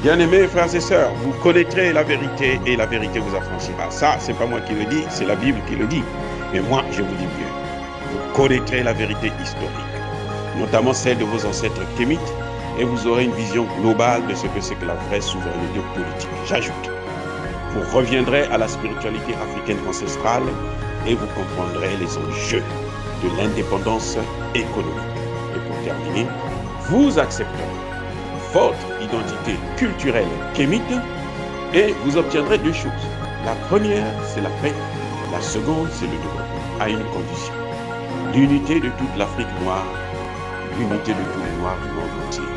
Bien-aimés frères et sœurs, vous connaîtrez la vérité et la vérité vous affranchira. Ça, c'est pas moi qui le dis, c'est la Bible qui le dit. Mais moi, je vous dis mieux. Vous connaîtrez la vérité historique, notamment celle de vos ancêtres kémites, et vous aurez une vision globale de ce que c'est que la vraie souveraineté politique. J'ajoute, vous reviendrez à la spiritualité africaine ancestrale et vous comprendrez les enjeux de l'indépendance économique. Et pour terminer, vous accepterez votre identité culturelle kémite et vous obtiendrez deux choses. La première, c'est la paix. La seconde, c'est le développement, à une condition. L'unité de toute l'Afrique noire, l'unité de tous les Noirs du monde entier.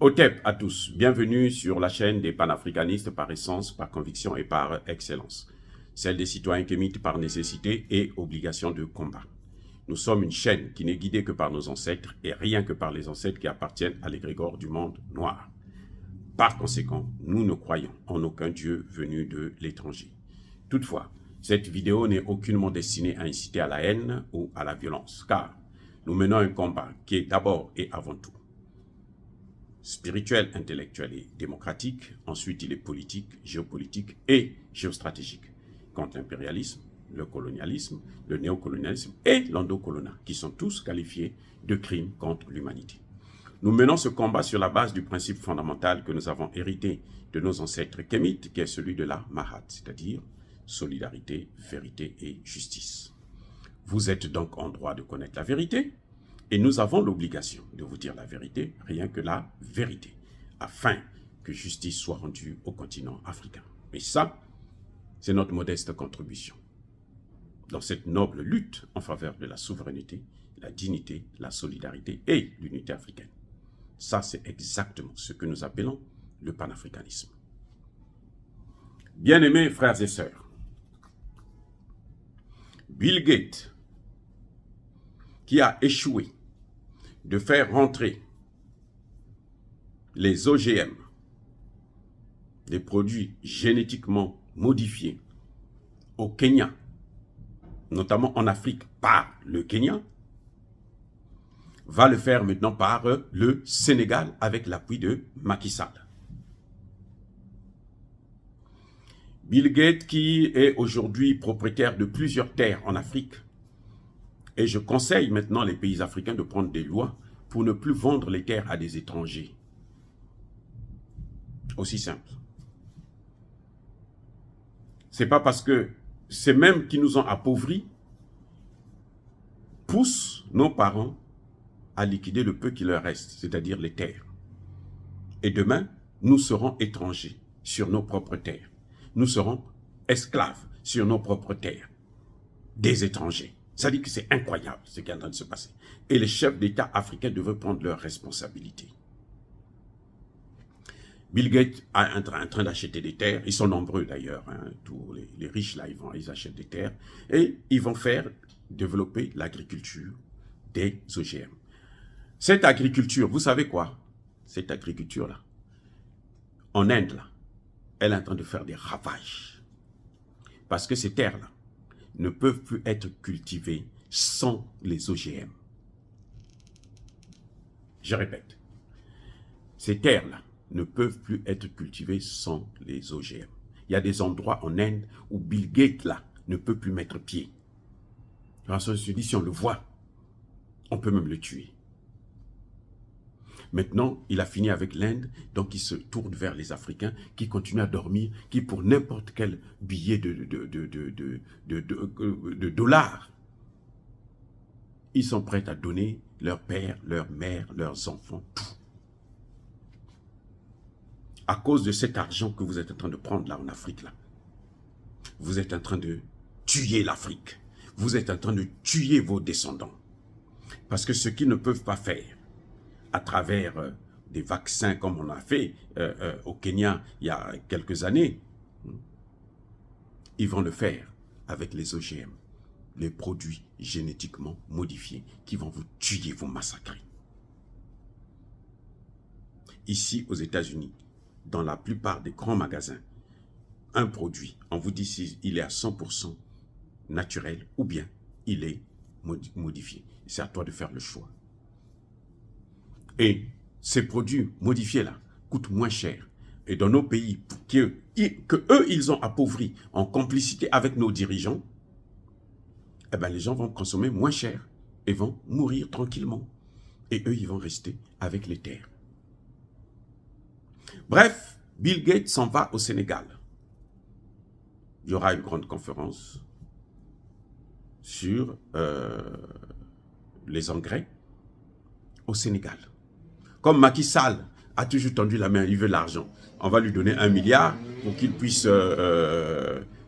Otep à tous, bienvenue sur la chaîne des panafricanistes par essence, par conviction et par excellence. Celle des citoyens kémites par nécessité et obligation de combat. Nous sommes une chaîne qui n'est guidée que par nos ancêtres et rien que par les ancêtres qui appartiennent à l'égrégore du monde noir. Par conséquent, nous ne croyons en aucun Dieu venu de l'étranger. Toutefois, cette vidéo n'est aucunement destinée à inciter à la haine ou à la violence, car nous menons un combat qui est d'abord et avant tout spirituel, intellectuel et démocratique. Ensuite, il est politique, géopolitique et géostratégique contre l'impérialisme, le colonialisme, le néocolonialisme et l'endocoloniat, qui sont tous qualifiés de crimes contre l'humanité. Nous menons ce combat sur la base du principe fondamental que nous avons hérité de nos ancêtres kémites, qui est celui de la Mahat, c'est-à-dire solidarité, vérité et justice. Vous êtes donc en droit de connaître la vérité, et nous avons l'obligation de vous dire la vérité, rien que la vérité, afin que justice soit rendue au continent africain. Et ça, c'est notre modeste contribution dans cette noble lutte en faveur de la souveraineté, la dignité, la solidarité et l'unité africaine. Ça, c'est exactement ce que nous appelons le panafricanisme. Bien-aimés frères et sœurs, Bill Gates, qui a échoué de faire rentrer les OGM, les produits génétiquement modifiés, au Kenya, notamment en Afrique par le Kenya, va le faire maintenant par le Sénégal avec l'appui de Macky Sall. Bill Gates qui est aujourd'hui propriétaire de plusieurs terres en Afrique, et je conseille maintenant les pays africains de prendre des lois pour ne plus vendre les terres à des étrangers. Aussi simple. C'est pas parce que ces mêmes qui nous ont appauvris poussent nos parents à liquider le peu qui leur reste, c'est-à-dire les terres. Et demain, nous serons étrangers sur nos propres terres. Nous serons esclaves sur nos propres terres, des étrangers. Ça dit que c'est incroyable ce qui est en train de se passer. Et les chefs d'État africains devraient prendre leurs responsabilités. Bill Gates est en train d'acheter des terres, ils sont nombreux d'ailleurs, hein, tous les riches là, ils achètent des terres, et ils vont faire développer l'agriculture des OGM. Cette agriculture, vous savez quoi? Cette agriculture-là, en Inde, là, elle est en train de faire des ravages. Parce que ces terres-là ne peuvent plus être cultivées sans les OGM. Je répète, ces terres-là ne peuvent plus être cultivées sans les OGM. Il y a des endroits en Inde où Bill Gates, là, ne peut plus mettre pied. Parce qu'on se dit, si on le voit, on peut même le tuer. Maintenant, il a fini avec l'Inde, donc il se tourne vers les Africains qui continuent à dormir, qui pour n'importe quel billet de dollars, ils sont prêts à donner leur père, leur mère, leurs enfants, tout. À cause de cet argent que vous êtes en train de prendre là en Afrique, là, vous êtes en train de tuer l'Afrique. Vous êtes en train de tuer vos descendants. Parce que ce qu'ils ne peuvent pas faire, à travers des vaccins comme on a fait au Kenya il y a quelques années, ils vont le faire avec les OGM, les produits génétiquement modifiés qui vont vous tuer, vous massacrer. Ici aux États-Unis, dans la plupart des grands magasins, un produit, on vous dit s'il est à 100% naturel ou bien il est modifié. C'est à toi de faire le choix. Et ces produits modifiés-là coûtent moins cher. Et dans nos pays que eux, ils ont appauvri en complicité avec nos dirigeants, eh ben, les gens vont consommer moins cher et vont mourir tranquillement. Et eux, ils vont rester avec les terres. Bref, Bill Gates s'en va au Sénégal. Il y aura une grande conférence sur les engrais au Sénégal. Comme Macky Sall a toujours tendu la main, il veut de l'argent. On va lui donner 1 milliard pour qu'il puisse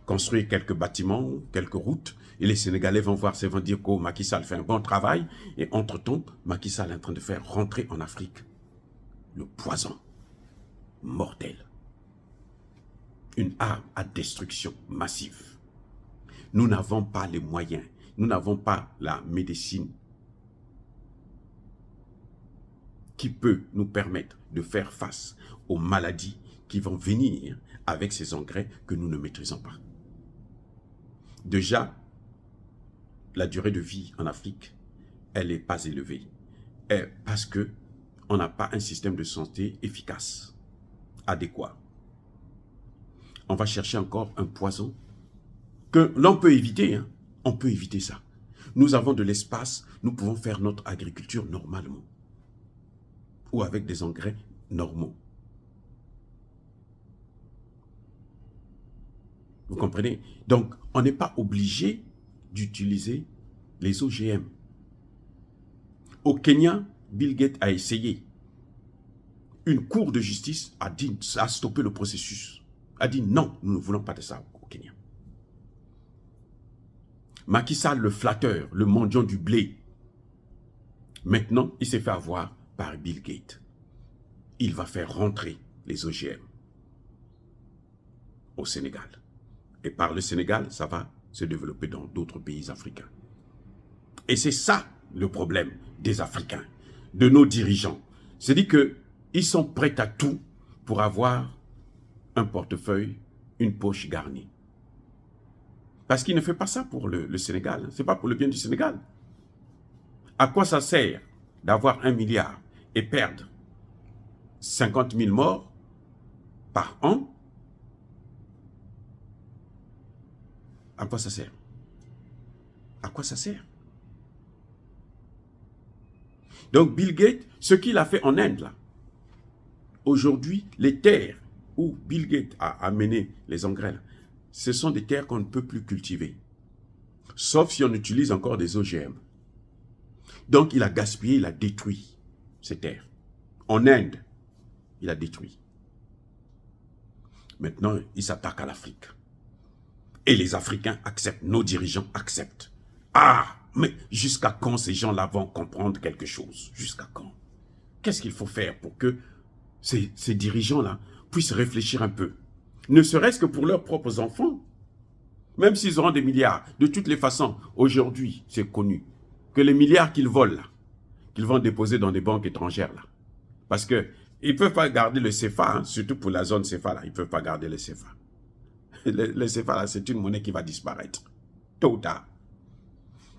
construire quelques bâtiments, quelques routes. Et les Sénégalais vont voir, vont dire que Macky Sall fait un bon travail. Et entre-temps, Macky Sall est en train de faire rentrer en Afrique le poison mortel. Une arme à destruction massive. Nous n'avons pas les moyens. Nous n'avons pas la médecine qui peut nous permettre de faire face aux maladies qui vont venir avec ces engrais que nous ne maîtrisons pas. Déjà, la durée de vie en Afrique, elle n'est pas élevée. Parce qu'on n'a pas un système de santé efficace, adéquat. On va chercher encore un poison que l'on peut éviter. Hein. On peut éviter ça. Nous avons de l'espace, nous pouvons faire notre agriculture normalement. Ou avec des engrais normaux. Vous comprenez? Donc, on n'est pas obligé d'utiliser les OGM. Au Kenya, Bill Gates a essayé. Une cour de justice a stoppé le processus. A dit non, nous ne voulons pas de ça au Kenya. Macky Sall, le flatteur, le mendiant du blé. Maintenant, il s'est fait avoir par Bill Gates. Il va faire rentrer les OGM au Sénégal. Et par le Sénégal, ça va se développer dans d'autres pays africains. Et c'est ça le problème des Africains, de nos dirigeants. C'est-à-dire qu'ils sont prêts à tout pour avoir un portefeuille, une poche garnie. Parce qu'il ne fait pas ça pour le Sénégal. Ce n'est pas pour le bien du Sénégal. À quoi ça sert d'avoir 1 milliard et perdre 50 000 morts par an? À quoi ça sert? À quoi ça sert? Donc Bill Gates, ce qu'il a fait en Inde, là, aujourd'hui, les terres où Bill Gates a amené les engrais, là, ce sont des terres qu'on ne peut plus cultiver. Sauf si on utilise encore des OGM. Donc il a gaspillé, il a détruit ces terres. En Inde, il a détruit. Maintenant, il s'attaque à l'Afrique. Et les Africains acceptent, nos dirigeants acceptent. Ah, mais jusqu'à quand ces gens-là vont comprendre quelque chose? Jusqu'à quand? Qu'est-ce qu'il faut faire pour que ces dirigeants-là puissent réfléchir un peu? Ne serait-ce que pour leurs propres enfants. Même s'ils auront des milliards. De toutes les façons, aujourd'hui, c'est connu que les milliards qu'ils volent, là, qu'ils vont déposer dans des banques étrangères, là, parce qu'ils ne peuvent pas garder le CFA, hein, surtout pour la zone CFA, là, ils ne peuvent pas garder le CFA. Le CFA, là, c'est une monnaie qui va disparaître, tôt ou tard.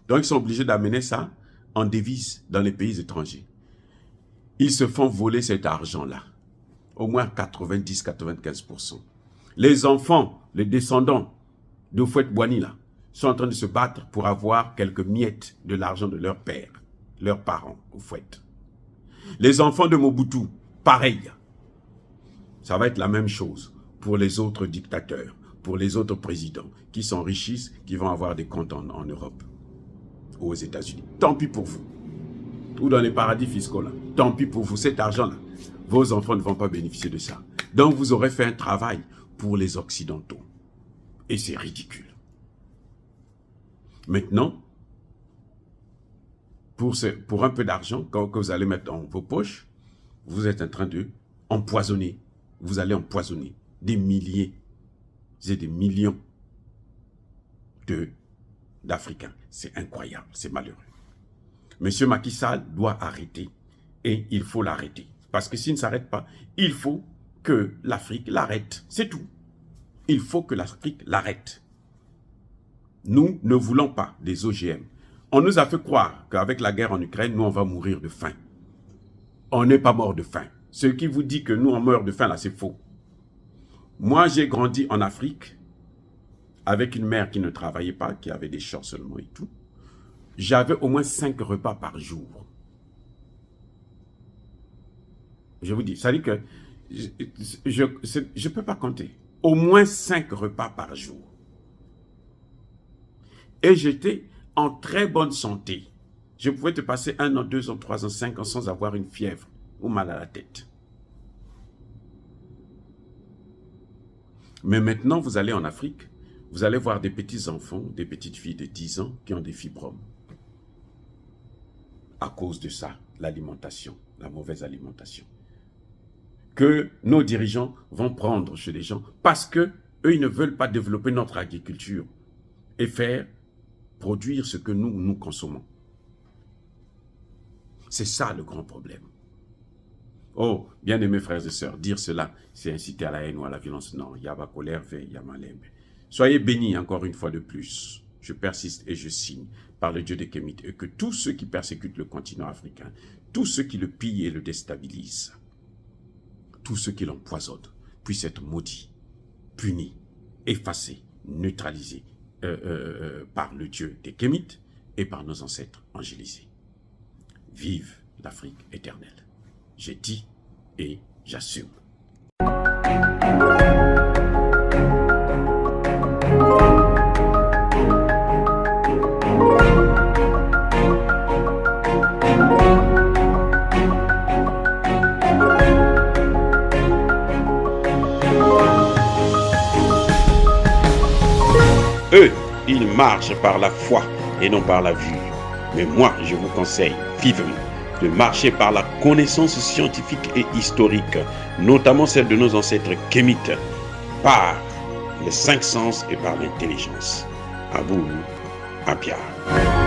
Donc, ils sont obligés d'amener ça en devise dans les pays étrangers. Ils se font voler cet argent-là, au moins 90-95%. Les enfants, les descendants de Houphouët-Boigny, là, sont en train de se battre pour avoir quelques miettes de l'argent de leur père, leurs parents, Houphouët. Les enfants de Mobutu, pareil. Ça va être la même chose pour les autres dictateurs, pour les autres présidents qui s'enrichissent, qui vont avoir des comptes en Europe ou aux États-Unis. Tant pis pour vous. Ou dans les paradis fiscaux, là. Tant pis pour vous, cet argent-là, vos enfants ne vont pas bénéficier de ça. Donc vous aurez fait un travail pour les Occidentaux. Et c'est ridicule. Maintenant, pour un peu d'argent que vous allez mettre dans vos poches, vous êtes en train de empoisonner. Vous allez empoisonner des milliers et des millions d'Africains. C'est incroyable, c'est malheureux. Monsieur Macky Sall doit arrêter et il faut l'arrêter. Parce que s'il ne s'arrête pas, il faut que l'Afrique l'arrête. C'est tout. Il faut que l'Afrique l'arrête. Nous ne voulons pas des OGM. On nous a fait croire qu'avec la guerre en Ukraine, nous, on va mourir de faim. On n'est pas mort de faim. Ce qui vous dit que nous, on meurt de faim, là, c'est faux. Moi, j'ai grandi en Afrique avec une mère qui ne travaillait pas, qui avait des shorts seulement et tout. J'avais au moins 5 repas par jour. Je vous dis, ça dit que je ne peux pas compter. Au moins 5 repas par jour. Et j'étais en très bonne santé. Je pouvais te passer 1 an, 2 ans, 3 ans, 5 ans sans avoir une fièvre ou mal à la tête. Mais maintenant, vous allez en Afrique, vous allez voir des petits enfants, des petites filles de 10 ans qui ont des fibromes. À cause de ça, l'alimentation, la mauvaise alimentation. Que nos dirigeants vont prendre chez les gens parce que eux, ils ne veulent pas développer notre agriculture et faire produire ce que nous consommons. C'est ça le grand problème. Oh, bien-aimés frères et sœurs, dire cela, c'est inciter à la haine ou à la violence. Non, Yaba colère, Yamalembe. Soyez bénis encore une fois de plus. Je persiste et je signe par le Dieu des Kémites et que tous ceux qui persécutent le continent africain, tous ceux qui le pillent et le déstabilisent, tous ceux qui l'empoisonnent, puissent être maudits, punis, effacés, neutralisés par le Dieu des Kémites et par nos ancêtres angélisés. Vive l'Afrique éternelle. J'ai dit et j'assume. Eux, ils marchent par la foi et non par la vue. Mais moi, je vous conseille vivement de marcher par la connaissance scientifique et historique, notamment celle de nos ancêtres kémites, par les 5 sens et par l'intelligence. À vous, à Pierre.